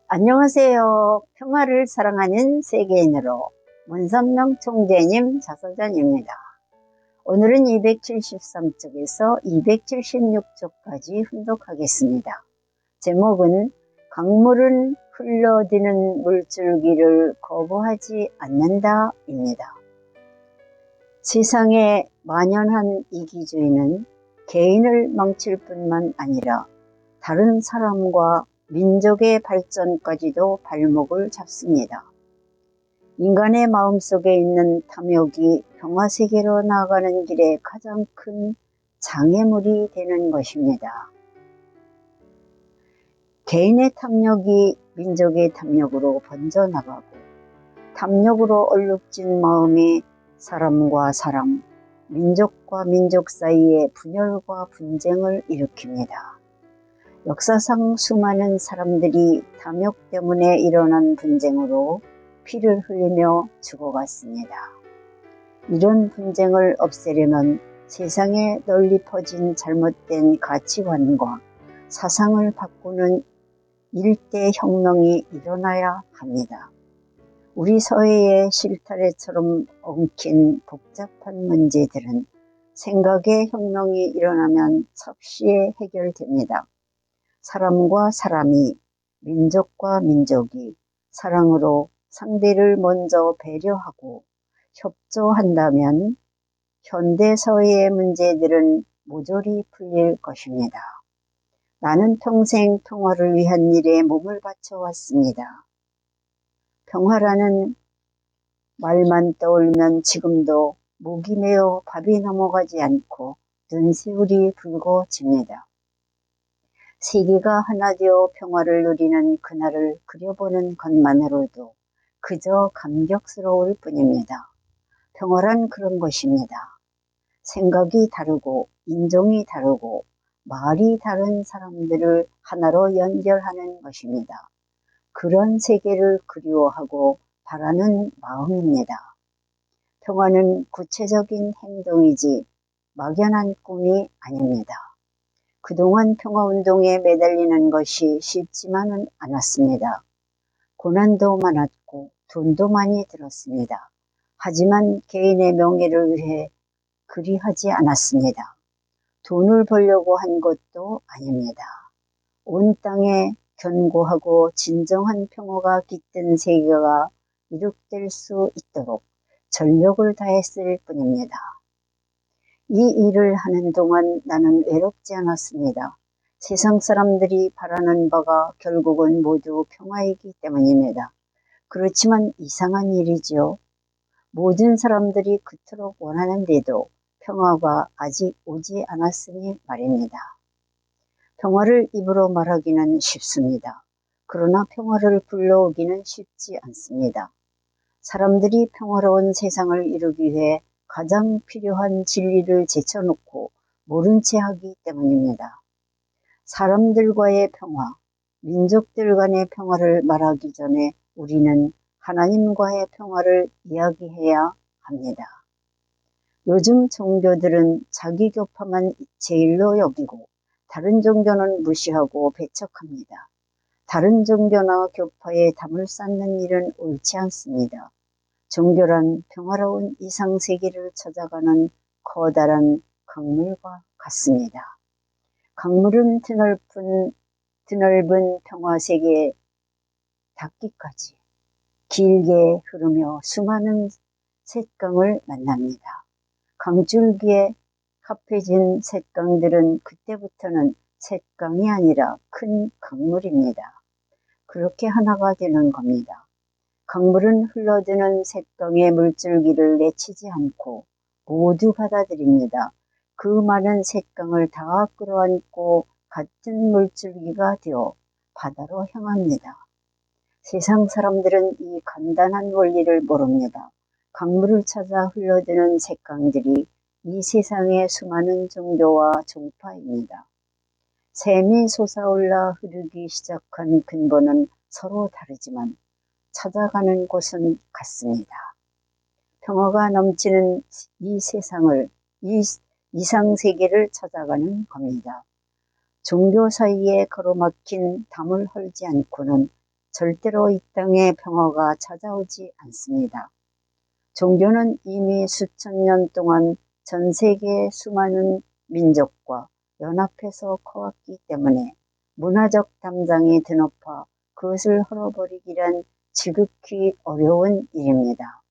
안녕하세요. 평화를 사랑하는 세계인으로 문선명 총재님 자서전입니다. 오늘은 273쪽에서 276쪽까지 훈독하겠습니다. 제목은 강물은 흘러드는 물줄기를 거부하지 않는다 입니다. 세상에 만연한 이기주의는 개인을 망칠 뿐만 아니라 다른 사람과 민족의 발전까지도 발목을 잡습니다. 인간의 마음속에 있는 탐욕이 평화세계로 나아가는 길에 가장 큰 장애물이 되는 것입니다. 개인의 탐욕이 민족의 탐욕으로 번져나가고 탐욕으로 얼룩진 마음이 사람과 사람, 민족과 민족 사이에 분열과 분쟁을 일으킵니다. 역사상 수많은 사람들이 탐욕 때문에 일어난 분쟁으로 피를 흘리며 죽어갔습니다. 이런 분쟁을 없애려면 세상에 널리 퍼진 잘못된 가치관과 사상을 바꾸는 일대 혁명이 일어나야 합니다. 우리 사회의 실타래처럼 엉킨 복잡한 문제들은 생각의 혁명이 일어나면 섭씨에 해결됩니다. 사람과 사람이, 민족과 민족이 사랑으로 상대를 먼저 배려하고 협조한다면 현대사회의 문제들은 모조리 풀릴 것입니다. 나는 평생 평화를 위한 일에 몸을 바쳐왔습니다. 평화라는 말만 떠올리면 지금도 목이 메어 밥이 넘어가지 않고 눈시울이 붉어집니다. 세계가 하나 되어 평화를 누리는 그날을 그려보는 것만으로도 그저 감격스러울 뿐입니다. 평화란 그런 것입니다. 생각이 다르고 인종이 다르고 말이 다른 사람들을 하나로 연결하는 것입니다. 그런 세계를 그리워하고 바라는 마음입니다. 평화는 구체적인 행동이지 막연한 꿈이 아닙니다. 그동안 평화운동에 매달리는 것이 쉽지만은 않았습니다. 고난도 많았고 돈도 많이 들었습니다. 하지만 개인의 명예를 위해 그리하지 않았습니다. 돈을 벌려고 한 것도 아닙니다. 온 땅에 견고하고 진정한 평화가 깃든 세계가 이룩될 수 있도록 전력을 다했을 뿐입니다. 이 일을 하는 동안 나는 외롭지 않았습니다. 세상 사람들이 바라는 바가 결국은 모두 평화이기 때문입니다. 그렇지만 이상한 일이죠. 모든 사람들이 그토록 원하는데도 평화가 아직 오지 않았으니 말입니다. 평화를 입으로 말하기는 쉽습니다. 그러나 평화를 불러오기는 쉽지 않습니다. 사람들이 평화로운 세상을 이루기 위해 가장 필요한 진리를 제쳐놓고 모른 채 하기 때문입니다. 사람들과의 평화, 민족들 간의 평화를 말하기 전에 우리는 하나님과의 평화를 이야기해야 합니다. 요즘 종교들은 자기 교파만 제일로 여기고 다른 종교는 무시하고 배척합니다. 다른 종교나 교파에 담을 쌓는 일은 옳지 않습니다. 종교란 평화로운 이상세계를 찾아가는 커다란 강물과 같습니다. 강물은 드넓은 평화세계에 닿기까지 길게 흐르며 수많은 샛강을 만납니다. 강줄기에 합해진 샛강들은 그때부터는 샛강이 아니라 큰 강물입니다. 그렇게 하나가 되는 겁니다. 강물은 흘러드는 샛강의 물줄기를 내치지 않고 모두 받아들입니다. 그 많은 샛강을 다 끌어안고 같은 물줄기가 되어 바다로 향합니다. 세상 사람들은 이 간단한 원리를 모릅니다. 강물을 찾아 흘러드는 샛강들이 이 세상의 수많은 종교와 종파입니다. 샘이 솟아올라 흐르기 시작한 근본은 서로 다르지만 찾아가는 곳은 같습니다. 평화가 넘치는 이 세상을, 이 이상세계를 찾아가는 겁니다. 종교 사이에 가로막힌 담을 헐지 않고는 절대로 이 땅에 평화가 찾아오지 않습니다. 종교는 이미 수천 년 동안 전 세계의 수많은 민족과 연합해서 커왔기 때문에 문화적 담장이 드높아 그것을 헐어버리기란 지극히 어려운 일입니다.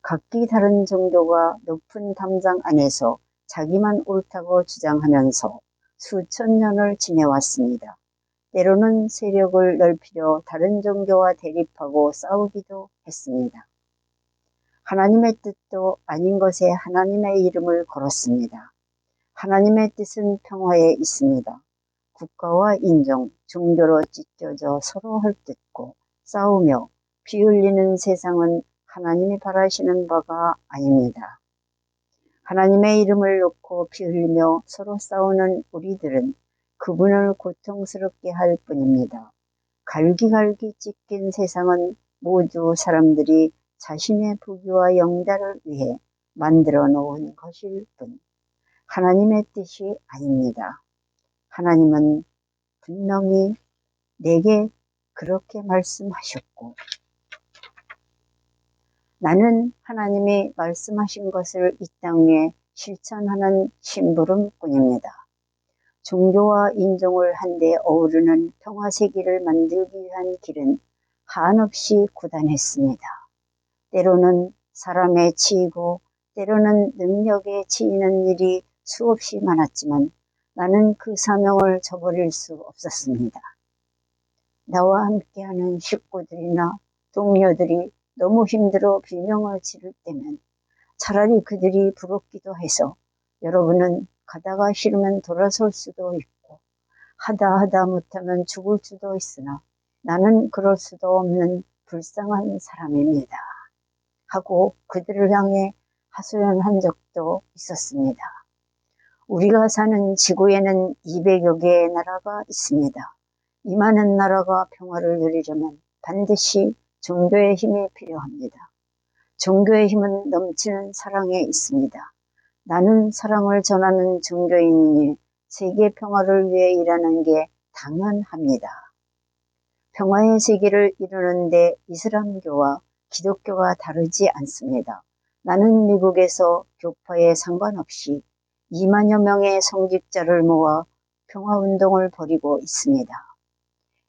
각기 다른 종교가 높은 담장 안에서 자기만 옳다고 주장하면서 수천 년을 지내왔습니다. 때로는 세력을 넓히려 다른 종교와 대립하고 싸우기도 했습니다. 하나님의 뜻도 아닌 것에 하나님의 이름을 걸었습니다. 하나님의 뜻은 평화에 있습니다. 국가와 인종, 종교로 찢겨져 서로 헐뜯고 싸우며 피 흘리는 세상은 하나님이 바라시는 바가 아닙니다. 하나님의 이름을 놓고 피 흘리며 서로 싸우는 우리들은 그분을 고통스럽게 할 뿐입니다. 갈기갈기 찢긴 세상은 모두 사람들이 자신의 부귀와 영달을 위해 만들어 놓은 것일 뿐 하나님의 뜻이 아닙니다. 하나님은 분명히 내게 그렇게 말씀하셨고 나는 하나님이 말씀하신 것을 이 땅에 실천하는 심부름꾼입니다. 종교와 인종을 한데 어우르는 평화세계를 만들기 위한 길은 한없이 고단했습니다. 때로는 사람에 치이고 때로는 능력에 치이는 일이 수없이 많았지만 나는 그 사명을 저버릴 수 없었습니다. 나와 함께하는 식구들이나 동료들이 너무 힘들어 비명을 지를 때면 차라리 그들이 부럽기도 해서 여러분은 가다가 싫으면 돌아설 수도 있고 하다 못하면 죽을 수도 있으나 나는 그럴 수도 없는 불쌍한 사람입니다. 하고 그들을 향해 하소연한 적도 있었습니다. 우리가 사는 지구에는 200여 개의 나라가 있습니다. 이 많은 나라가 평화를 누리려면 반드시 종교의 힘이 필요합니다. 종교의 힘은 넘치는 사랑에 있습니다. 나는 사랑을 전하는 종교인이니 세계 평화를 위해 일하는 게 당연합니다. 평화의 세계를 이루는데 이슬람교와 기독교가 다르지 않습니다. 나는 미국에서 교파에 상관없이 2만여 명의 성직자를 모아 평화운동을 벌이고 있습니다.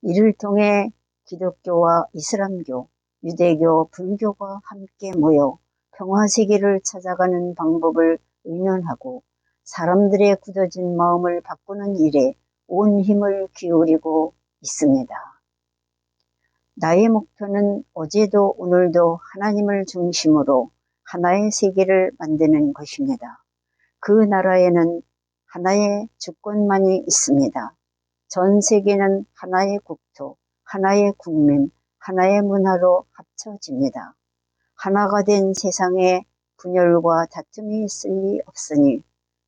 이를 통해 기독교와 이슬람교, 유대교, 불교가 함께 모여 평화세계를 찾아가는 방법을 의논하고 사람들의 굳어진 마음을 바꾸는 일에 온 힘을 기울이고 있습니다. 나의 목표는 어제도 오늘도 하나님을 중심으로 하나의 세계를 만드는 것입니다. 그 나라에는 하나의 주권만이 있습니다. 전 세계는 하나의 국토, 하나의 국민, 하나의 문화로 합쳐집니다. 하나가 된 세상에 분열과 다툼이 있을 리 없으니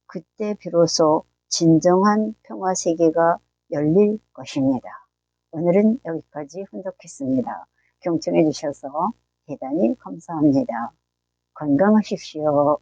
그때 비로소 진정한 평화세계가 열릴 것입니다. 오늘은 여기까지 훈독했습니다. 경청해 주셔서 대단히 감사합니다. 건강하십시오.